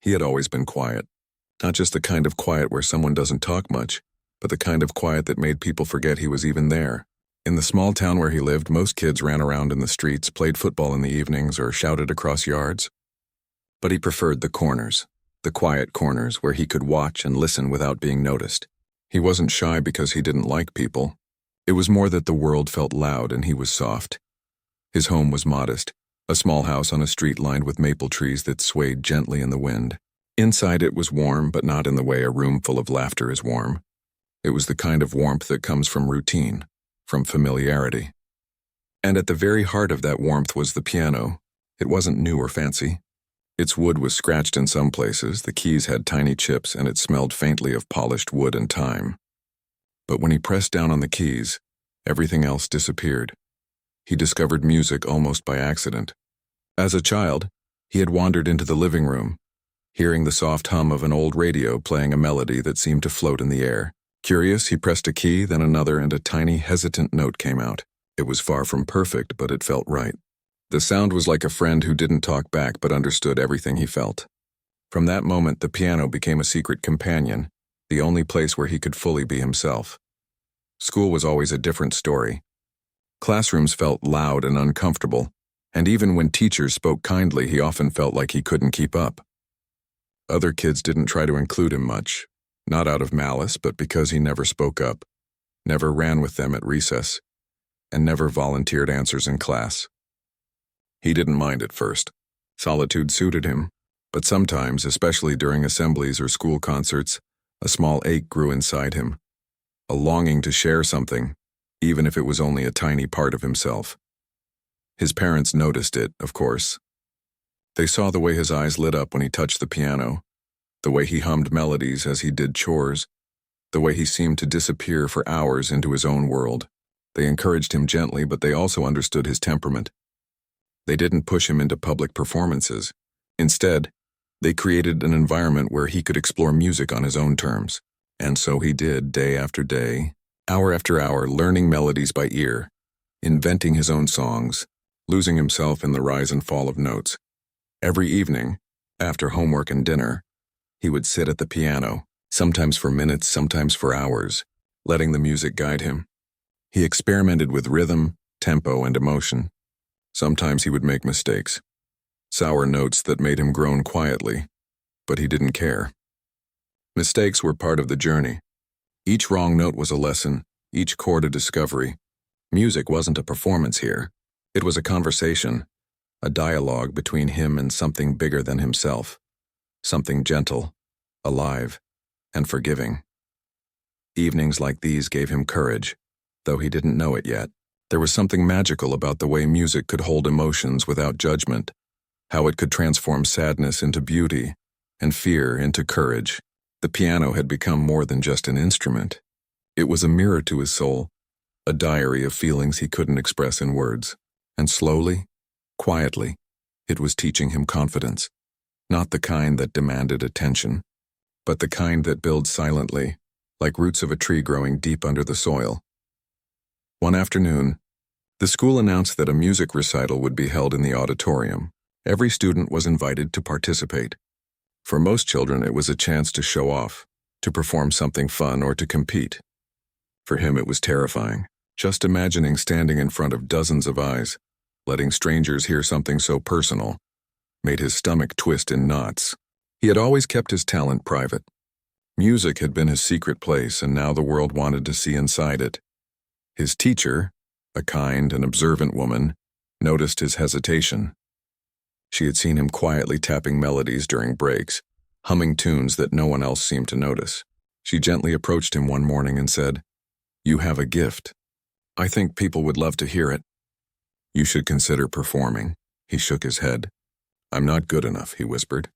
He had always been quiet. Not just the kind of quiet where someone doesn't talk much, but the kind of quiet that made people forget he was even there. In the small town where he lived, most kids ran around in the streets, played football in the evenings, or shouted across yards. But he preferred the quiet corners where he could watch and listen without being noticed. He wasn't shy because he didn't like people. It was more that the world felt loud and he was soft. His home was modest, a small house on a street lined with maple trees that swayed gently in the wind. Inside it was warm, but not in the way a room full of laughter is warm. It was the kind of warmth that comes from routine, from familiarity. And at the very heart of that warmth was the piano. It wasn't new or fancy. Its wood was scratched in some places, the keys had tiny chips, and it smelled faintly of polished wood and thyme. But when he pressed down on the keys, everything else disappeared. He discovered music almost by accident. As a child, he had wandered into the living room, hearing the soft hum of an old radio playing a melody that seemed to float in the air. Curious, he pressed a key, then another, and a tiny, hesitant note came out. It was far from perfect, but it felt right. The sound was like a friend who didn't talk back but understood everything he felt. From that moment, the piano became a secret companion, the only place where he could fully be himself. School was always a different story. Classrooms felt loud and uncomfortable, and even when teachers spoke kindly, he often felt like he couldn't keep up. Other kids didn't try to include him much, not out of malice, but because he never spoke up, never ran with them at recess, and never volunteered answers in class. He didn't mind at first. Solitude suited him, but sometimes, especially during assemblies or school concerts, a small ache grew inside him, a longing to share something, even if it was only a tiny part of himself. His parents noticed it, of course. They saw the way his eyes lit up when he touched the piano, the way he hummed melodies as he did chores, the way he seemed to disappear for hours into his own world. They encouraged him gently, but they also understood his temperament. They didn't push him into public performances. Instead, they created an environment where he could explore music on his own terms. And so he did, day after day, hour after hour, learning melodies by ear, inventing his own songs, losing himself in the rise and fall of notes. Every evening, after homework and dinner, he would sit at the piano, sometimes for minutes, sometimes for hours, letting the music guide him. He experimented with rhythm, tempo, and emotion. Sometimes he would make mistakes, sour notes that made him groan quietly, but he didn't care. Mistakes were part of the journey. Each wrong note was a lesson, each chord a discovery. Music wasn't a performance here. It was a conversation, a dialogue between him and something bigger than himself, something gentle, alive, and forgiving. Evenings like these gave him courage, though he didn't know it yet. There was something magical about the way music could hold emotions without judgment, how it could transform sadness into beauty and fear into courage. The piano had become more than just an instrument. It was a mirror to his soul, a diary of feelings he couldn't express in words. And slowly, quietly, it was teaching him confidence, not the kind that demanded attention, but the kind that builds silently, like roots of a tree growing deep under the soil. One afternoon, the school announced that a music recital would be held in the auditorium. Every student was invited to participate. For most children, it was a chance to show off, to perform something fun, or to compete. For him, it was terrifying. Just imagining standing in front of dozens of eyes, letting strangers hear something so personal, made his stomach twist in knots. He had always kept his talent private. Music had been his secret place, and now the world wanted to see inside it. His teacher, a kind and observant woman, noticed his hesitation. She had seen him quietly tapping melodies during breaks, humming tunes that no one else seemed to notice. She gently approached him one morning and said, "You have a gift. I think people would love to hear it. You should consider performing." He shook his head. "I'm not good enough," he whispered.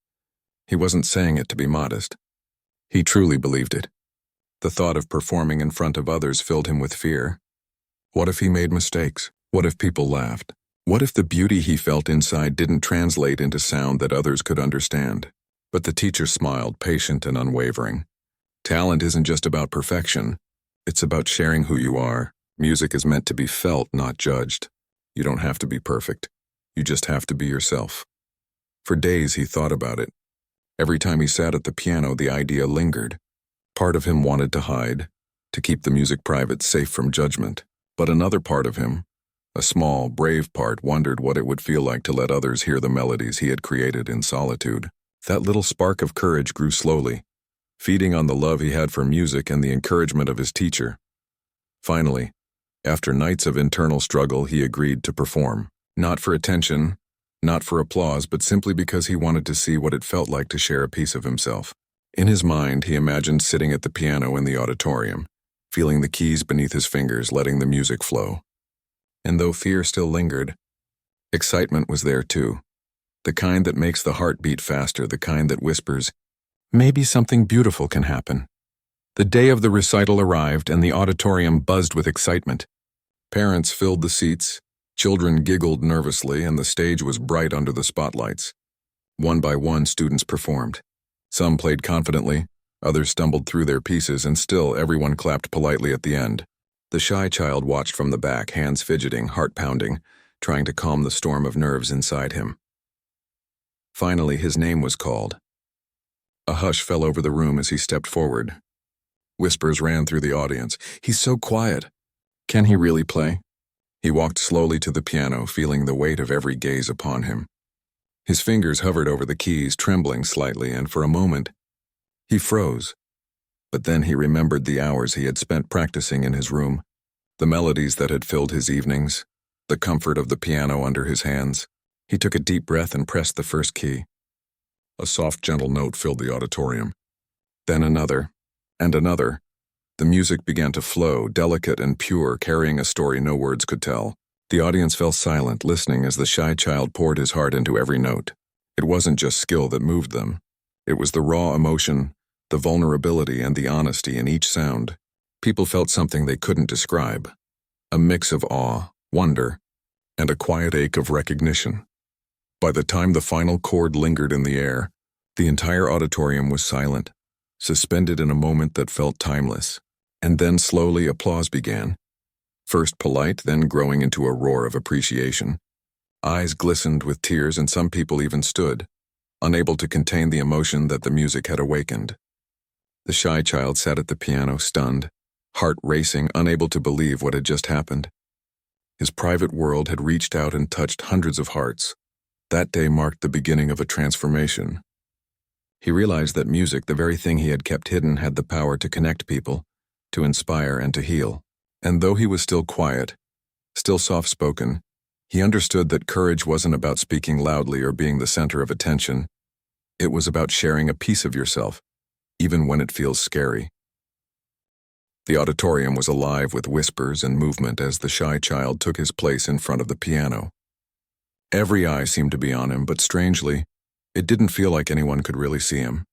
He wasn't saying it to be modest. He truly believed it. The thought of performing in front of others filled him with fear. What if he made mistakes? What if people laughed? What if the beauty he felt inside didn't translate into sound that others could understand? But the teacher smiled, patient and unwavering. Talent isn't just about perfection. It's about sharing who you are. Music is meant to be felt, not judged. You don't have to be perfect. You just have to be yourself. For days he thought about it. Every time he sat at the piano, the idea lingered. Part of him wanted to hide, to keep the music private, safe from judgment. But another part of him, a small, brave part, wondered what it would feel like to let others hear the melodies he had created in solitude. That little spark of courage grew slowly, feeding on the love he had for music and the encouragement of his teacher. Finally, after nights of internal struggle, he agreed to perform. Not for attention, not for applause, but simply because he wanted to see what it felt like to share a piece of himself. In his mind, he imagined sitting at the piano in the auditorium, feeling the keys beneath his fingers, letting the music flow. And though fear still lingered, excitement was there too. The kind that makes the heart beat faster, the kind that whispers, "Maybe something beautiful can happen." The day of the recital arrived, and the auditorium buzzed with excitement. Parents filled the seats, children giggled nervously, and the stage was bright under the spotlights. One by one, students performed. Some played confidently, others stumbled through their pieces, and still everyone clapped politely at the end. The shy child watched from the back, hands fidgeting, heart pounding, trying to calm the storm of nerves inside him. Finally, his name was called. A hush fell over the room as he stepped forward. Whispers ran through the audience. "He's so quiet. Can he really play?" He walked slowly to the piano, feeling the weight of every gaze upon him. His fingers hovered over the keys, trembling slightly, and for a moment, he froze. But then he remembered the hours he had spent practicing in his room, the melodies that had filled his evenings, the comfort of the piano under his hands. He took a deep breath and pressed the first key. A soft, gentle note filled the auditorium. Then another, and another. The music began to flow, delicate and pure, carrying a story no words could tell. The audience fell silent, listening as the shy child poured his heart into every note. It wasn't just skill that moved them. It was the raw emotion, the vulnerability, and the honesty in each sound. People felt something they couldn't describe. A mix of awe, wonder, and a quiet ache of recognition. By the time the final chord lingered in the air, the entire auditorium was silent, suspended in a moment that felt timeless. And then slowly applause began. First polite, then growing into a roar of appreciation. Eyes glistened with tears, and some people even stood, unable to contain the emotion that the music had awakened. The shy child sat at the piano, stunned, heart racing, unable to believe what had just happened. His private world had reached out and touched hundreds of hearts. That day marked the beginning of a transformation. He realized that music, the very thing he had kept hidden, had the power to connect people, to inspire and to heal. And though he was still quiet, still soft-spoken, he understood that courage wasn't about speaking loudly or being the center of attention. It was about sharing a piece of yourself, even when it feels scary. The auditorium was alive with whispers and movement as the shy child took his place in front of the piano. Every eye seemed to be on him, but strangely, it didn't feel like anyone could really see him.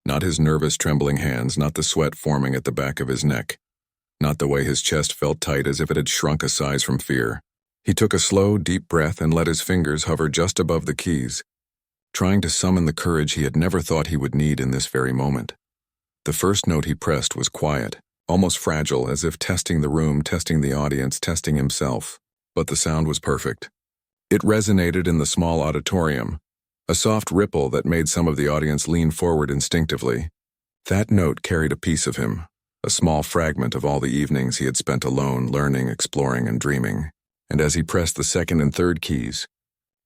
Not his nervous, trembling hands, not the sweat forming at the back of his neck, not the way his chest felt tight as if it had shrunk a size from fear. He took a slow, deep breath and let his fingers hover just above the keys, trying to summon the courage he had never thought he would need in this very moment. The first note he pressed was quiet, almost fragile, as if testing the room, testing the audience, testing himself. But the sound was perfect. It resonated in the small auditorium, a soft ripple that made some of the audience lean forward instinctively. That note carried a piece of him, a small fragment of all the evenings he had spent alone, learning, exploring, and dreaming. And as he pressed the second and third keys,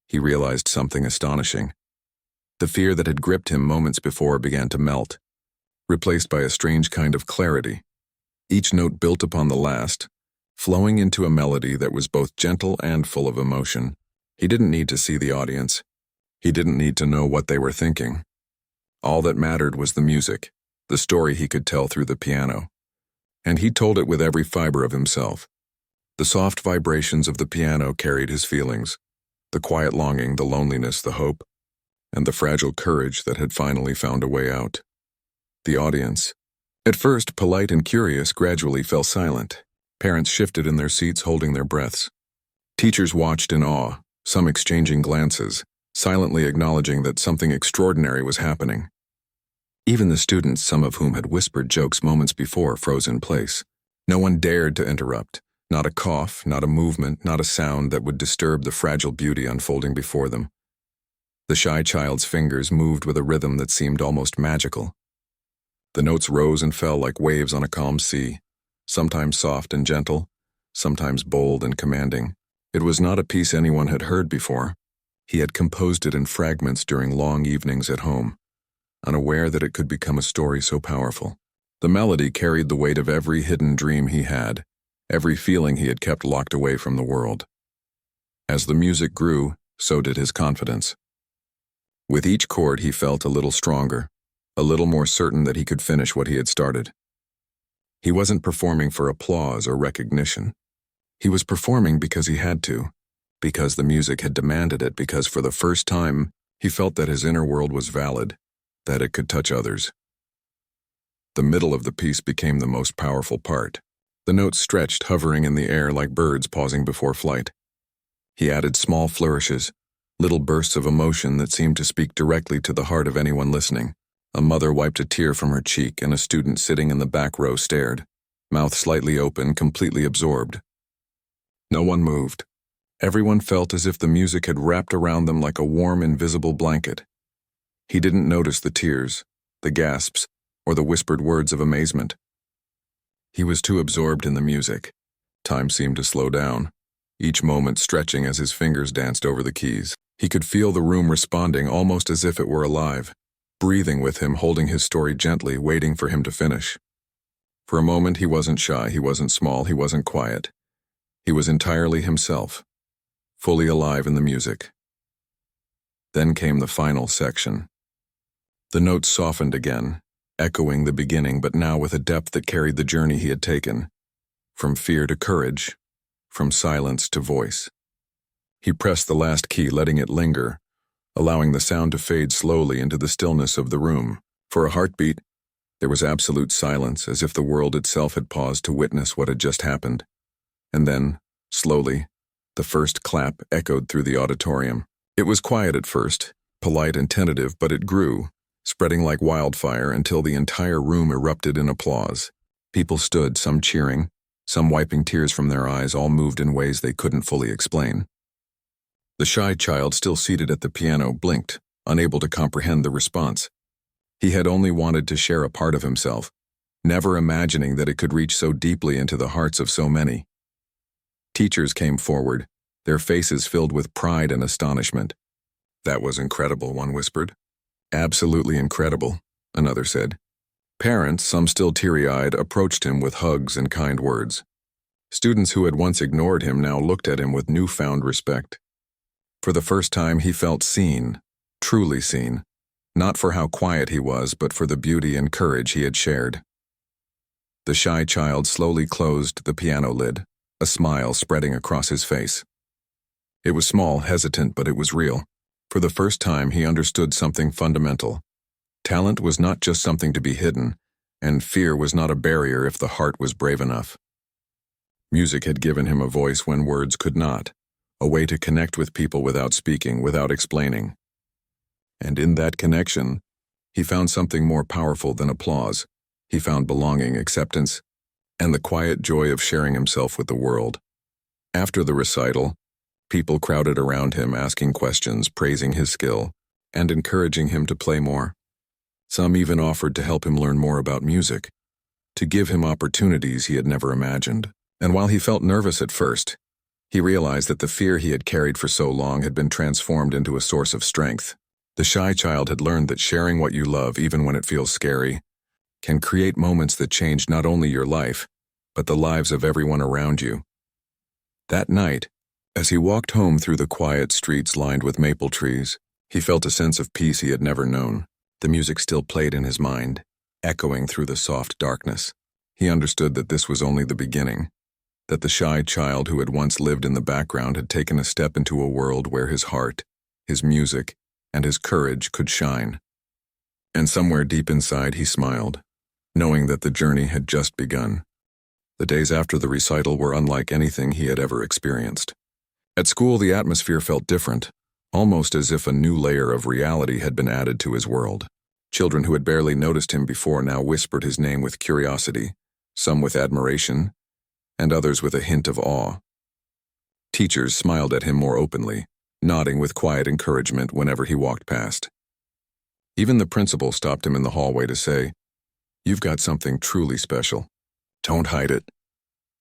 he realized something astonishing. The fear that had gripped him moments before began to melt, replaced by a strange kind of clarity. Each note built upon the last, flowing into a melody that was both gentle and full of emotion. He didn't need to see the audience. He didn't need to know what they were thinking. All that mattered was the music, the story he could tell through the piano. And he told it with every fiber of himself. The soft vibrations of the piano carried his feelings, the quiet longing, the loneliness, the hope, and the fragile courage that had finally found a way out. The audience, at first polite and curious, gradually fell silent. Parents shifted in their seats, holding their breaths. Teachers watched in awe, some exchanging glances, silently acknowledging that something extraordinary was happening. Even the students, some of whom had whispered jokes moments before, froze in place. No one dared to interrupt. Not a cough, not a movement, not a sound that would disturb the fragile beauty unfolding before them. The shy child's fingers moved with a rhythm that seemed almost magical. The notes rose and fell like waves on a calm sea, sometimes soft and gentle, sometimes bold and commanding. It was not a piece anyone had heard before. He had composed it in fragments during long evenings at home, unaware that it could become a story so powerful. The melody carried the weight of every hidden dream he had, every feeling he had kept locked away from the world. As the music grew, so did his confidence. With each chord he felt a little stronger, a little more certain that he could finish what he had started. He wasn't performing for applause or recognition. He was performing because he had to, because the music had demanded it, because for the first time he felt that his inner world was valid, that it could touch others. The middle of the piece became the most powerful part. The notes stretched, hovering in the air like birds pausing before flight. He added small flourishes, little bursts of emotion that seemed to speak directly to the heart of anyone listening. A mother wiped a tear from her cheek, and a student sitting in the back row stared, mouth slightly open, completely absorbed. No one moved. Everyone felt as if the music had wrapped around them like a warm, invisible blanket. He didn't notice the tears, the gasps, or the whispered words of amazement. He was too absorbed in the music. Time seemed to slow down, each moment stretching as his fingers danced over the keys. He could feel the room responding, almost as if it were alive, breathing with him, holding his story gently, waiting for him to finish. For a moment he wasn't shy, he wasn't small, he wasn't quiet. He was entirely himself, fully alive in the music. Then came the final section. The notes softened again, echoing the beginning, but now with a depth that carried the journey he had taken, from fear to courage, from silence to voice. He pressed the last key, letting it linger, allowing the sound to fade slowly into the stillness of the room. For a heartbeat, there was absolute silence, as if the world itself had paused to witness what had just happened. And then, slowly, the first clap echoed through the auditorium. It was quiet at first, polite and tentative, but it grew, spreading like wildfire until the entire room erupted in applause. People stood, some cheering, some wiping tears from their eyes, all moved in ways they couldn't fully explain. The shy child, still seated at the piano, blinked, unable to comprehend the response. He had only wanted to share a part of himself, never imagining that it could reach so deeply into the hearts of so many. Teachers came forward, their faces filled with pride and astonishment. "That was incredible," one whispered. "Absolutely incredible," another said. Parents, some still teary-eyed, approached him with hugs and kind words. Students who had once ignored him now looked at him with newfound respect. For the first time he felt seen, truly seen, not for how quiet he was, but for the beauty and courage he had shared. The shy child slowly closed the piano lid, a smile spreading across his face. It was small, hesitant, but it was real. For the first time he understood something fundamental. Talent was not just something to be hidden, and fear was not a barrier if the heart was brave enough. Music had given him a voice when words could not, a way to connect with people without speaking, without explaining. And in that connection, he found something more powerful than applause. He found belonging, acceptance, and the quiet joy of sharing himself with the world. After the recital, people crowded around him, asking questions, praising his skill, and encouraging him to play more. Some even offered to help him learn more about music, to give him opportunities he had never imagined. And while he felt nervous at first, he realized that the fear he had carried for so long had been transformed into a source of strength. The shy child had learned that sharing what you love, even when it feels scary, can create moments that change not only your life, but the lives of everyone around you. That night, as he walked home through the quiet streets lined with maple trees, he felt a sense of peace he had never known. The music still played in his mind, echoing through the soft darkness. He understood that this was only the beginning, that the shy child who had once lived in the background had taken a step into a world where his heart, his music, and his courage could shine. And somewhere deep inside he smiled, knowing that the journey had just begun. The days after the recital were unlike anything he had ever experienced. At school, the atmosphere felt different, almost as if a new layer of reality had been added to his world. Children who had barely noticed him before now whispered his name with curiosity, some with admiration, and others with a hint of awe. Teachers smiled at him more openly, nodding with quiet encouragement whenever he walked past. Even the principal stopped him in the hallway to say, "You've got something truly special. Don't hide it."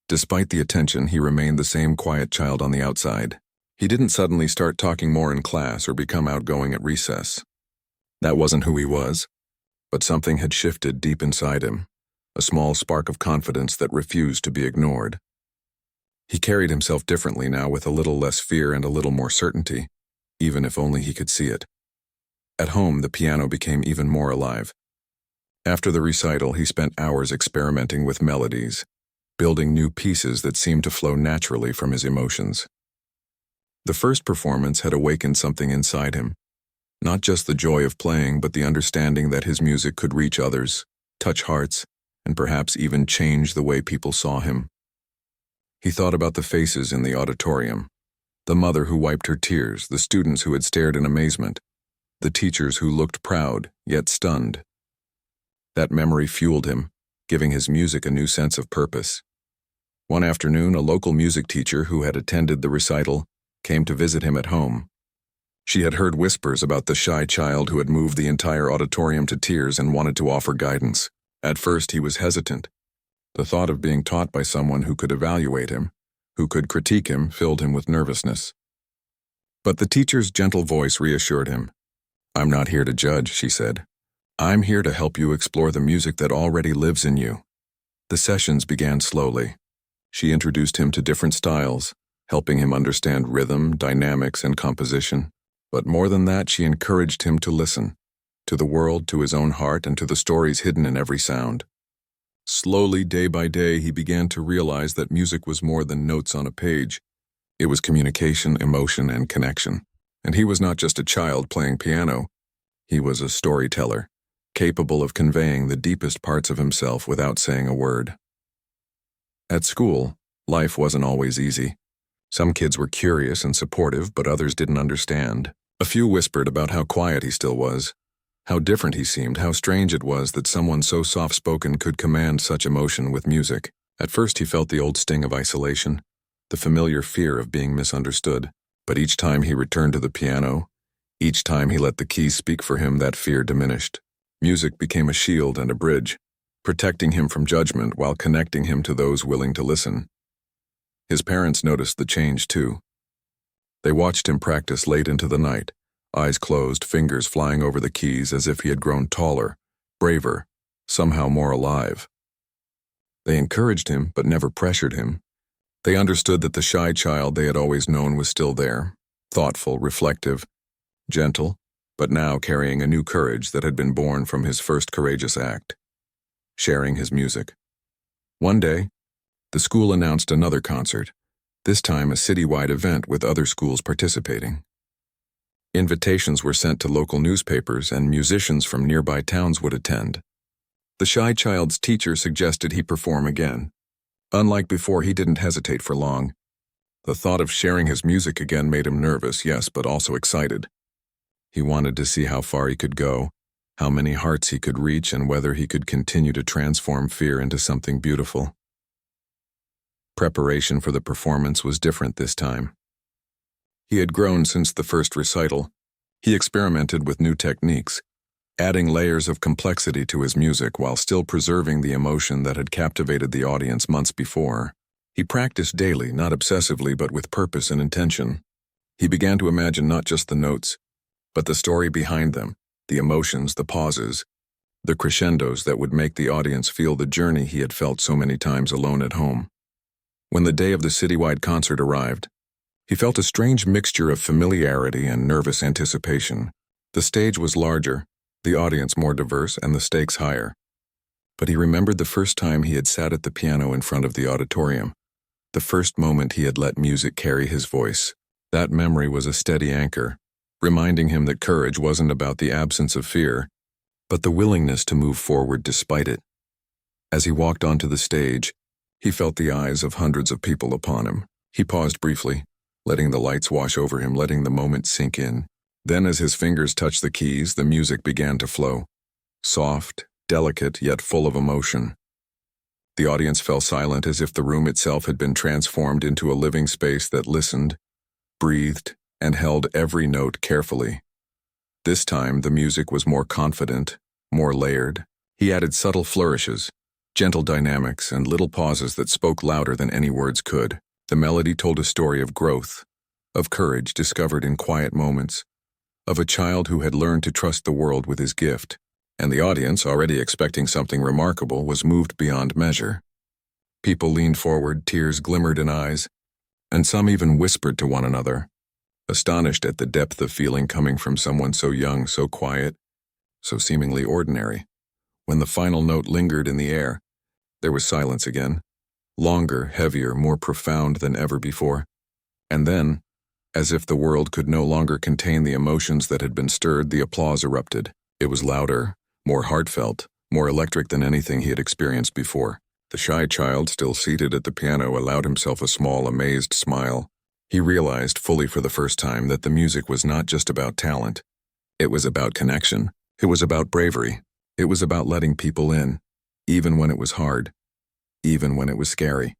Despite the attention, he remained the same quiet child on the outside. He didn't suddenly start talking more in class or become outgoing at recess. That wasn't who he was, but something had shifted deep inside him, a small spark of confidence that refused to be ignored. He carried himself differently now, with a little less fear and a little more certainty, even if only he could see it. At home, the piano became even more alive. After the recital, he spent hours experimenting with melodies, building new pieces that seemed to flow naturally from his emotions. The first performance had awakened something inside him, not just the joy of playing, but the understanding that his music could reach others, touch hearts, and perhaps even change the way people saw him. He thought about the faces in the auditorium, the mother who wiped her tears, the students who had stared in amazement, the teachers who looked proud, yet stunned. That memory fueled him, giving his music a new sense of purpose. One afternoon, a local music teacher who had attended the recital came to visit him at home. She had heard whispers about the shy child who had moved the entire auditorium to tears and wanted to offer guidance. At first, he was hesitant. The thought of being taught by someone who could evaluate him, who could critique him, filled him with nervousness. But the teacher's gentle voice reassured him. "I'm not here to judge," she said. "I'm here to help you explore the music that already lives in you." The sessions began slowly. She introduced him to different styles, helping him understand rhythm, dynamics, and composition. But more than that, she encouraged him to listen, to the world, to his own heart, and to the stories hidden in every sound. Slowly, day by day, he began to realize that music was more than notes on a page. It was communication, emotion, and connection. And he was not just a child playing piano. He was a storyteller, capable of conveying the deepest parts of himself without saying a word. At school, life wasn't always easy. Some kids were curious and supportive, but others didn't understand. A few whispered about how quiet he still was, how different he seemed, how strange it was that someone so soft-spoken could command such emotion with music. At first he felt the old sting of isolation, the familiar fear of being misunderstood. But each time he returned to the piano, each time he let the keys speak for him, that fear diminished. Music became a shield and a bridge, protecting him from judgment while connecting him to those willing to listen. His parents noticed the change too. They watched him practice late into the night, eyes closed, fingers flying over the keys as if he had grown taller, braver, somehow more alive. They encouraged him, but never pressured him. They understood that the shy child they had always known was still there, thoughtful, reflective, gentle, but now carrying a new courage that had been born from his first courageous act, sharing his music. One day, the school announced another concert, this time a citywide event with other schools participating. Invitations were sent to local newspapers, and musicians from nearby towns would attend. The shy child's teacher suggested he perform again. Unlike before, he didn't hesitate for long. The thought of sharing his music again made him nervous, yes, but also excited. He wanted to see how far he could go, how many hearts he could reach, and whether he could continue to transform fear into something beautiful. Preparation for the performance was different this time. He had grown since the first recital. He experimented with new techniques, adding layers of complexity to his music while still preserving the emotion that had captivated the audience months before. He practiced daily, not obsessively, but with purpose and intention. He began to imagine not just the notes, but the story behind them, the emotions, the pauses, the crescendos that would make the audience feel the journey he had felt so many times alone at home. When the day of the citywide concert arrived, he felt a strange mixture of familiarity and nervous anticipation. The stage was larger, the audience more diverse, and the stakes higher. But he remembered the first time he had sat at the piano in front of the auditorium, the first moment he had let music carry his voice. That memory was a steady anchor, reminding him that courage wasn't about the absence of fear, but the willingness to move forward despite it. As he walked onto the stage, he felt the eyes of hundreds of people upon him. He paused briefly, letting the lights wash over him, letting the moment sink in. Then as his fingers touched the keys, the music began to flow. Soft, delicate, yet full of emotion. The audience fell silent, as if the room itself had been transformed into a living space that listened, breathed, and held every note carefully. This time, the music was more confident, more layered. He added subtle flourishes, gentle dynamics, and little pauses that spoke louder than any words could. The melody told a story of growth, of courage discovered in quiet moments, of a child who had learned to trust the world with his gift, and the audience, already expecting something remarkable, was moved beyond measure. People leaned forward, tears glimmered in eyes, and some even whispered to one another, astonished at the depth of feeling coming from someone so young, so quiet, so seemingly ordinary. When the final note lingered in the air, there was silence again, longer, heavier, more profound than ever before. And then, as if the world could no longer contain the emotions that had been stirred, the applause erupted. It was louder, more heartfelt, more electric than anything he had experienced before. The shy child, still seated at the piano, allowed himself a small, amazed smile. He realized fully for the first time that the music was not just about talent. It was about connection. It was about bravery. It was about letting people in, even when it was hard, even when it was scary.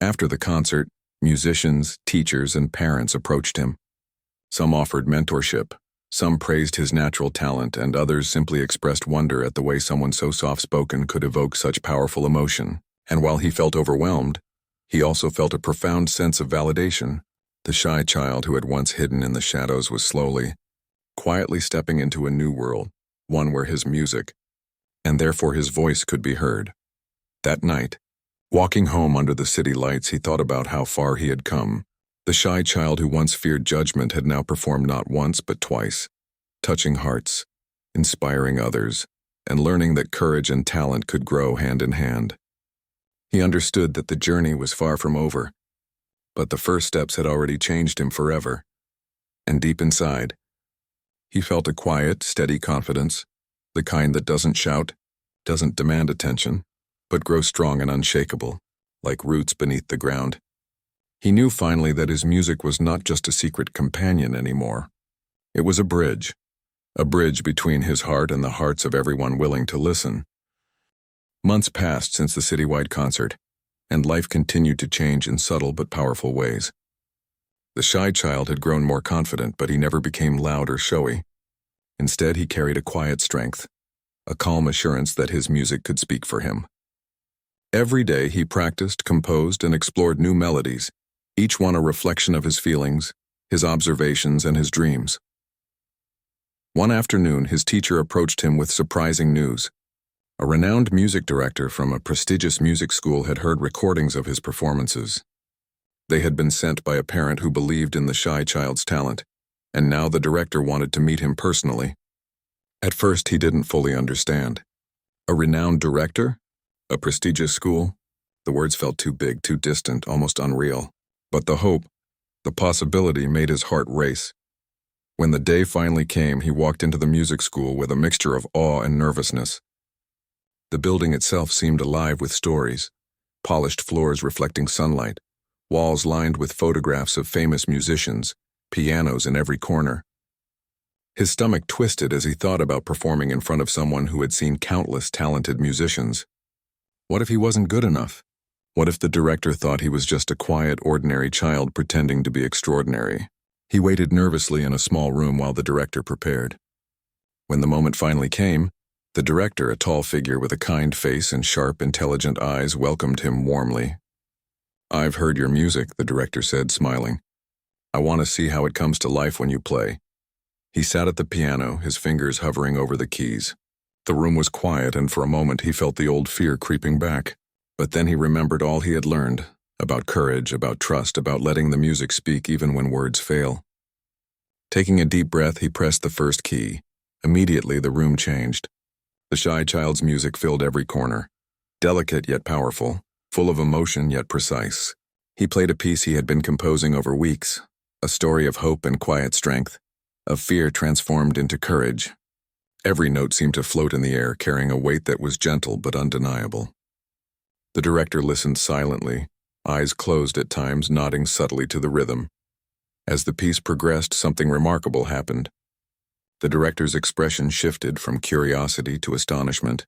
After the concert, musicians, teachers, and parents approached him. Some offered mentorship, some praised his natural talent, and others simply expressed wonder at the way someone so soft-spoken could evoke such powerful emotion. And while he felt overwhelmed, he also felt a profound sense of validation. The shy child who had once hidden in the shadows was slowly, quietly stepping into a new world, one where his music, and therefore his voice, could be heard. That night, walking home under the city lights, he thought about how far he had come. The shy child who once feared judgment had now performed not once but twice, touching hearts, inspiring others, and learning that courage and talent could grow hand in hand. He understood that the journey was far from over, but the first steps had already changed him forever. And deep inside, he felt a quiet, steady confidence, the kind that doesn't shout, doesn't demand attention, but grows strong and unshakable, like roots beneath the ground. He knew finally that his music was not just a secret companion anymore. It was a bridge between his heart and the hearts of everyone willing to listen. Months passed since the citywide concert, and life continued to change in subtle but powerful ways. The shy child had grown more confident, but he never became loud or showy. Instead, he carried a quiet strength, a calm assurance that his music could speak for him. Every day he practiced, composed, and explored new melodies, each one a reflection of his feelings, his observations, and his dreams. One afternoon, his teacher approached him with surprising news. A renowned music director from a prestigious music school had heard recordings of his performances. They had been sent by a parent who believed in the shy child's talent, and now the director wanted to meet him personally. At first, he didn't fully understand. A renowned director? A prestigious school? The words felt too big, too distant, almost unreal. But the hope, the possibility, made his heart race. When the day finally came, he walked into the music school with a mixture of awe and nervousness. The building itself seemed alive with stories, polished floors reflecting sunlight, walls lined with photographs of famous musicians, pianos in every corner. His stomach twisted as he thought about performing in front of someone who had seen countless talented musicians. What if he wasn't good enough? What if the director thought he was just a quiet, ordinary child pretending to be extraordinary? He waited nervously in a small room while the director prepared. When the moment finally came, the director, a tall figure with a kind face and sharp, intelligent eyes, welcomed him warmly. "I've heard your music," the director said, smiling. "I want to see how it comes to life when you play." He sat at the piano, his fingers hovering over the keys. The room was quiet, and for a moment he felt the old fear creeping back. But then he remembered all he had learned, about courage, about trust, about letting the music speak even when words fail. Taking a deep breath, he pressed the first key. Immediately, the room changed. The shy child's music filled every corner, delicate yet powerful, full of emotion yet precise. He played a piece he had been composing over weeks, a story of hope and quiet strength, of fear transformed into courage. Every note seemed to float in the air, carrying a weight that was gentle but undeniable. The director listened silently, eyes closed at times, nodding subtly to the rhythm. As the piece progressed, something remarkable happened. The director's expression shifted from curiosity to astonishment,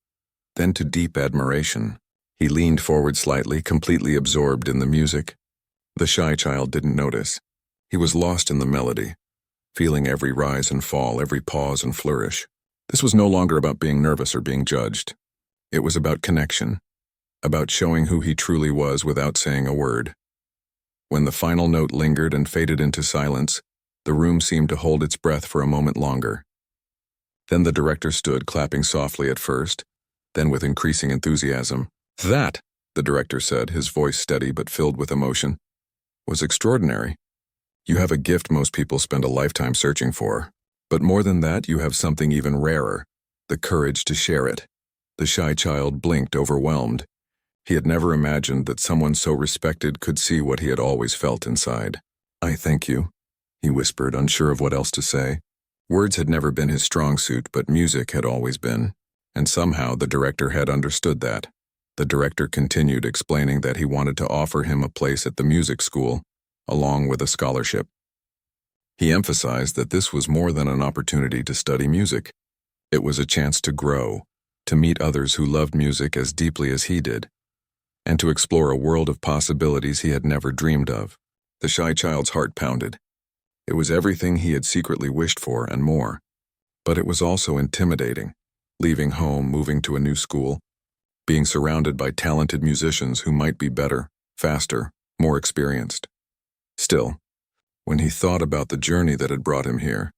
then to deep admiration. He leaned forward slightly, completely absorbed in the music. The shy child didn't notice. He was lost in the melody, feeling every rise and fall, every pause and flourish. This was no longer about being nervous or being judged. It was about connection, about showing who he truly was without saying a word. When the final note lingered and faded into silence, the room seemed to hold its breath for a moment longer. Then the director stood, clapping softly at first, then with increasing enthusiasm. "That," the director said, his voice steady but filled with emotion, "was extraordinary. You have a gift most people spend a lifetime searching for. But more than that, you have something even rarer, the courage to share it." The shy child blinked, overwhelmed. He had never imagined that someone so respected could see what he had always felt inside. "I thank you," he whispered, unsure of what else to say. Words had never been his strong suit, but music had always been. And somehow the director had understood that. The director continued, explaining that he wanted to offer him a place at the music school, along with a scholarship. He emphasized that this was more than an opportunity to study music. It was a chance to grow, to meet others who loved music as deeply as he did, and to explore a world of possibilities he had never dreamed of. The shy child's heart pounded. It was everything he had secretly wished for and more. But it was also intimidating, leaving home, moving to a new school, being surrounded by talented musicians who might be better, faster, more experienced. Still, when he thought about the journey that had brought him here,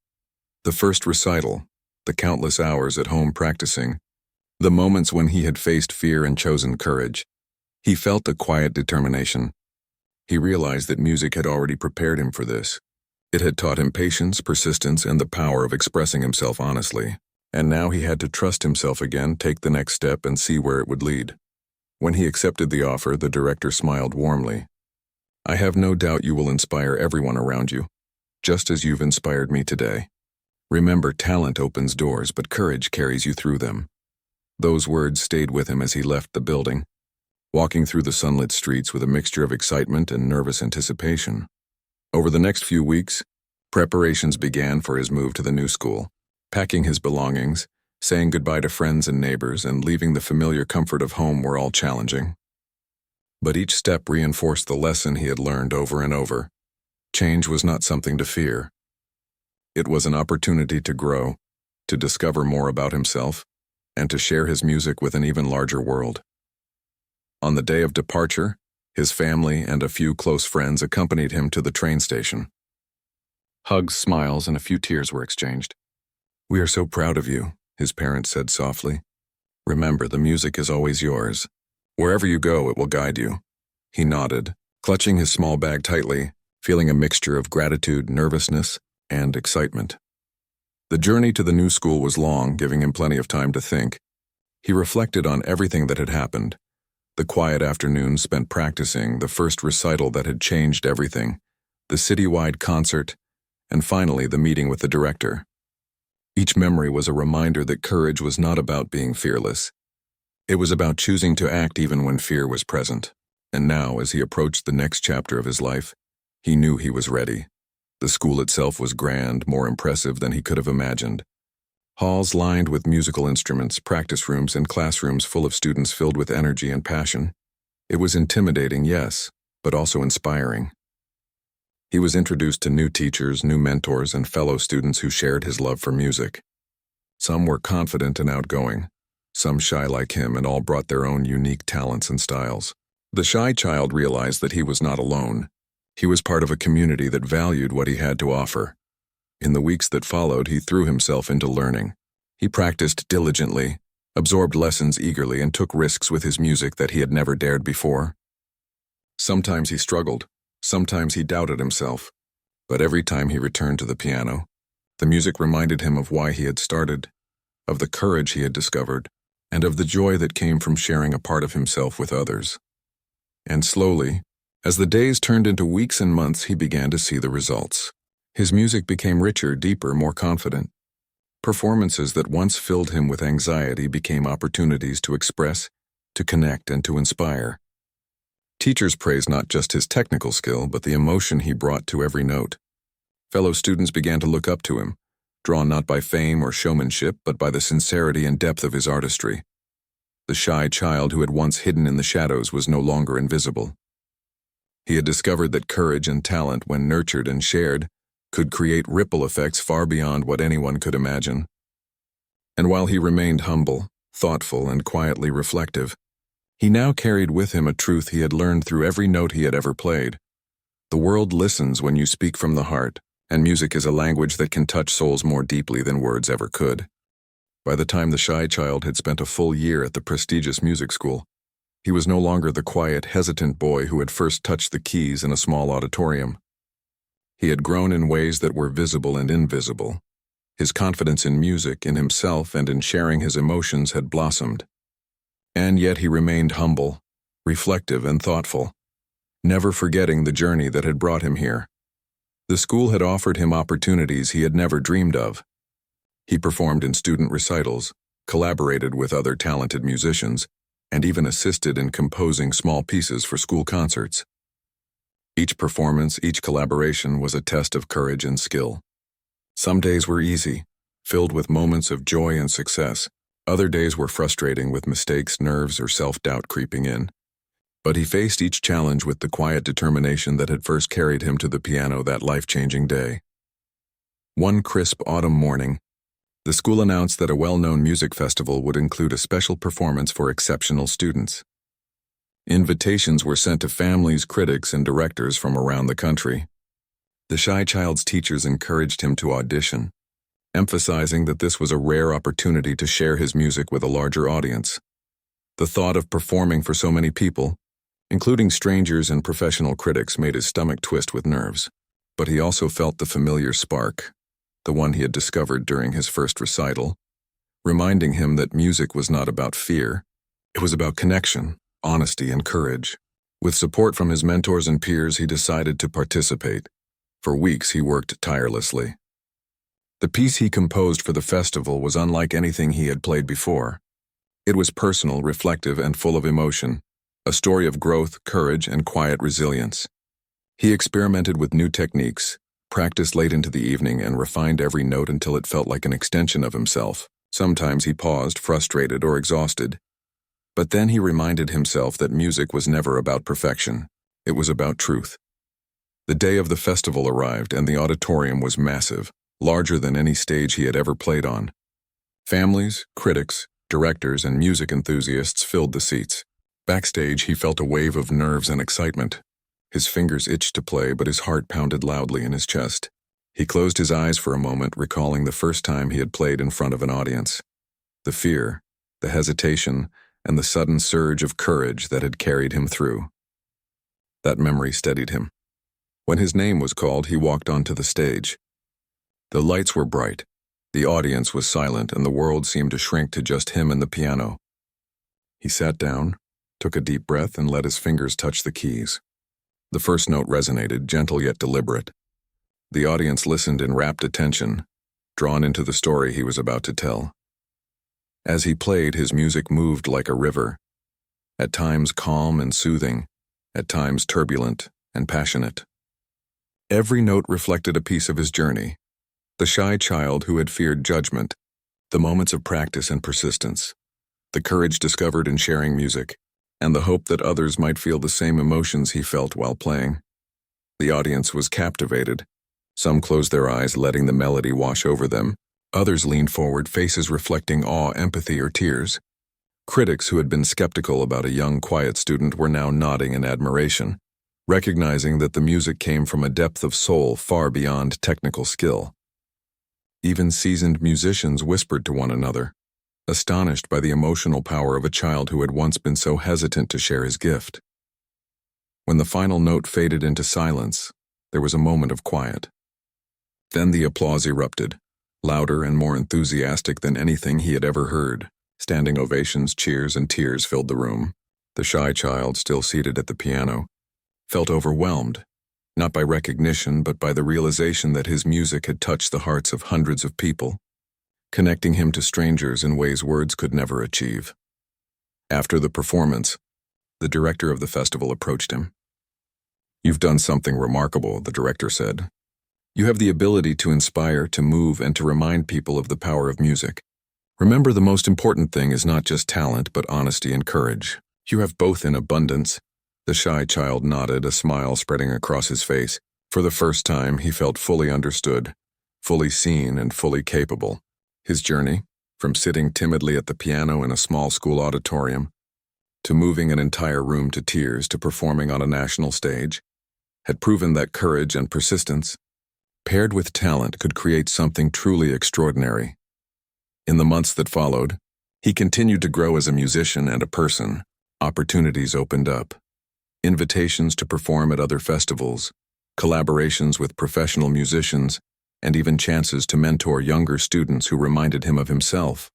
the first recital, the countless hours at home practicing, the moments when he had faced fear and chosen courage, he felt a quiet determination. He realized that music had already prepared him for this. It had taught him patience, persistence, and the power of expressing himself honestly. And now he had to trust himself again, take the next step, and see where it would lead. When he accepted the offer, the director smiled warmly. "I have no doubt you will inspire everyone around you, just as you've inspired me today. Remember, talent opens doors, but courage carries you through them." Those words stayed with him as he left the building, walking through the sunlit streets with a mixture of excitement and nervous anticipation. Over the next few weeks, preparations began for his move to the new school, packing his belongings, saying goodbye to friends and neighbors, and leaving the familiar comfort of home were all challenging. But each step reinforced the lesson he had learned over and over. Change was not something to fear. It was an opportunity to grow, to discover more about himself, and to share his music with an even larger world. On the day of departure, his family and a few close friends accompanied him to the train station. Hugs, smiles, and a few tears were exchanged. "We are so proud of you," his parents said softly. "Remember, the music is always yours. Wherever you go, it will guide you." He nodded, clutching his small bag tightly, feeling a mixture of gratitude, nervousness, and excitement. The journey to the new school was long, giving him plenty of time to think. He reflected on everything that had happened. The quiet afternoons spent practicing, the first recital that had changed everything, the citywide concert, and finally the meeting with the director. Each memory was a reminder that courage was not about being fearless. It was about choosing to act even when fear was present. And now, as he approached the next chapter of his life, he knew he was ready. The school itself was grand, more impressive than he could have imagined. Halls lined with musical instruments, practice rooms, and classrooms full of students filled with energy and passion. It was intimidating, yes, but also inspiring. He was introduced to new teachers, new mentors, and fellow students who shared his love for music. Some were confident and outgoing, some shy like him, and all brought their own unique talents and styles. The shy child realized that he was not alone. He was part of a community that valued what he had to offer. In the weeks that followed, he threw himself into learning. He practiced diligently, absorbed lessons eagerly, and took risks with his music that he had never dared before. Sometimes he struggled, sometimes he doubted himself, but every time he returned to the piano, the music reminded him of why he had started, of the courage he had discovered, and of the joy that came from sharing a part of himself with others. And slowly, as the days turned into weeks and months, he began to see the results. His music became richer, deeper, more confident. Performances that once filled him with anxiety became opportunities to express, to connect, and to inspire. Teachers praised not just his technical skill, but the emotion he brought to every note. Fellow students began to look up to him, drawn not by fame or showmanship, but by the sincerity and depth of his artistry. The shy child who had once hidden in the shadows was no longer invisible. He had discovered that courage and talent, when nurtured and shared, could create ripple effects far beyond what anyone could imagine. And while he remained humble, thoughtful, and quietly reflective, he now carried with him a truth he had learned through every note he had ever played. The world listens when you speak from the heart, and music is a language that can touch souls more deeply than words ever could. By the time the shy child had spent a full year at the prestigious music school, he was no longer the quiet, hesitant boy who had first touched the keys in a small auditorium. He had grown in ways that were visible and invisible. His confidence in music, in himself, and in sharing his emotions had blossomed. And yet he remained humble, reflective, and thoughtful, never forgetting the journey that had brought him here. The school had offered him opportunities he had never dreamed of. He performed in student recitals, collaborated with other talented musicians, and even assisted in composing small pieces for school concerts. Each performance, each collaboration was a test of courage and skill. Some days were easy, filled with moments of joy and success. Other days were frustrating with mistakes, nerves, or self-doubt creeping in. But he faced each challenge with the quiet determination that had first carried him to the piano that life-changing day. One crisp autumn morning, the school announced that a well-known music festival would include a special performance for exceptional students. Invitations were sent to families, critics, and directors from around the country. The shy child's teachers encouraged him to audition, emphasizing that this was a rare opportunity to share his music with a larger audience. The thought of performing for so many people, including strangers and professional critics, made his stomach twist with nerves. But he also felt the familiar spark, the one he had discovered during his first recital, reminding him that music was not about fear. It was about connection, honesty, and courage. With support from his mentors and peers, he decided to participate. For weeks, he worked tirelessly. The piece he composed for the festival was unlike anything he had played before. It was personal, reflective, and full of emotion, a story of growth, courage, and quiet resilience. He experimented with new techniques, practiced late into the evening, and refined every note until it felt like an extension of himself. Sometimes he paused, frustrated or exhausted. But then he reminded himself that music was never about perfection. It was about truth. The day of the festival arrived, and the auditorium was massive, larger than any stage he had ever played on. Families, critics, directors, and music enthusiasts filled the seats. Backstage, he felt a wave of nerves and excitement. His fingers itched to play, but his heart pounded loudly in his chest. He closed his eyes for a moment, recalling the first time he had played in front of an audience. The fear, the hesitation, and the sudden surge of courage that had carried him through. That memory steadied him. When his name was called, he walked onto the stage. The lights were bright, the audience was silent, and the world seemed to shrink to just him and the piano. He sat down, took a deep breath, and let his fingers touch the keys. The first note resonated, gentle yet deliberate. The audience listened in rapt attention, drawn into the story he was about to tell. As he played, his music moved like a river, at times calm and soothing, at times turbulent and passionate. Every note reflected a piece of his journey, the shy child who had feared judgment, the moments of practice and persistence, the courage discovered in sharing music, and the hope that others might feel the same emotions he felt while playing. The audience was captivated. Some closed their eyes, letting the melody wash over them. Others leaned forward, faces reflecting awe, empathy, or tears. Critics who had been skeptical about a young, quiet student were now nodding in admiration, recognizing that the music came from a depth of soul far beyond technical skill. Even seasoned musicians whispered to one another, astonished by the emotional power of a child who had once been so hesitant to share his gift. When the final note faded into silence, there was a moment of quiet. Then the applause erupted, louder and more enthusiastic than anything he had ever heard. Standing ovations, cheers, and tears filled the room. The shy child, still seated at the piano, felt overwhelmed, not by recognition but by the realization that his music had touched the hearts of hundreds of people, connecting him to strangers in ways words could never achieve. After the performance, the director of the festival approached him. "You've done something remarkable," the director said. "You have the ability to inspire, to move, and to remind people of the power of music. Remember, the most important thing is not just talent, but honesty and courage. You have both in abundance. The shy child nodded, a smile spreading across his face. For the first time, he felt fully understood, fully seen, and fully capable. His journey, from sitting timidly at the piano in a small school auditorium, to moving an entire room to tears, to performing on a national stage, had proven that courage and persistence, paired with talent, could create something truly extraordinary. In the months that followed, he continued to grow as a musician and a person. Opportunities opened up. Invitations to perform at other festivals, collaborations with professional musicians, and even chances to mentor younger students who reminded him of himself.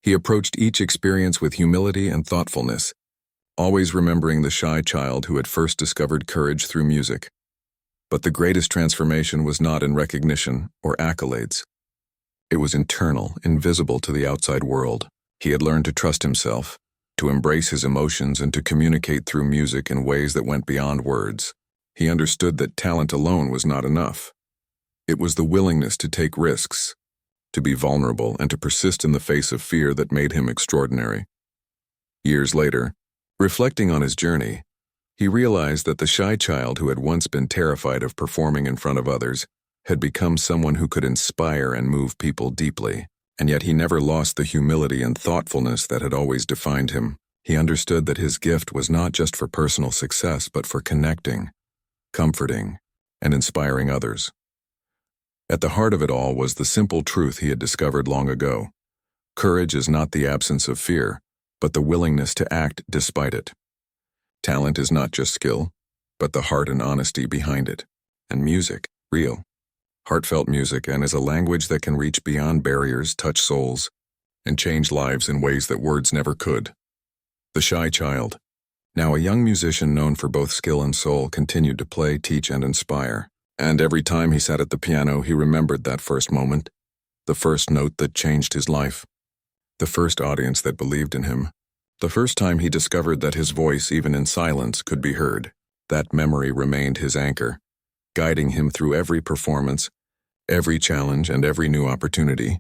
He approached each experience with humility and thoughtfulness, always remembering the shy child who had first discovered courage through music. But the greatest transformation was not in recognition or accolades. It was internal, invisible to the outside world. He had learned to trust himself, to embrace his emotions, and to communicate through music in ways that went beyond words. He understood that talent alone was not enough. It was the willingness to take risks, to be vulnerable, and to persist in the face of fear that made him extraordinary. Years later, reflecting on his journey, he realized that the shy child who had once been terrified of performing in front of others had become someone who could inspire and move people deeply. And yet he never lost the humility and thoughtfulness that had always defined him. He understood that his gift was not just for personal success, but for connecting, comforting, and inspiring others. At the heart of it all was the simple truth he had discovered long ago. Courage is not the absence of fear, but the willingness to act despite it. Talent is not just skill, but the heart and honesty behind it. And music, real, heartfelt music, and is a language that can reach beyond barriers, touch souls, and change lives in ways that words never could. The shy child, now a young musician known for both skill and soul, continued to play, teach, and inspire. And every time he sat at the piano, he remembered that first moment, the first note that changed his life, the first audience that believed in him, the first time he discovered that his voice, even in silence, could be heard. That memory remained his anchor, guiding him through every performance, every challenge, and every new opportunity,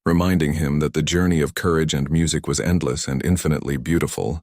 reminding him that the journey of courage and music was endless and infinitely beautiful.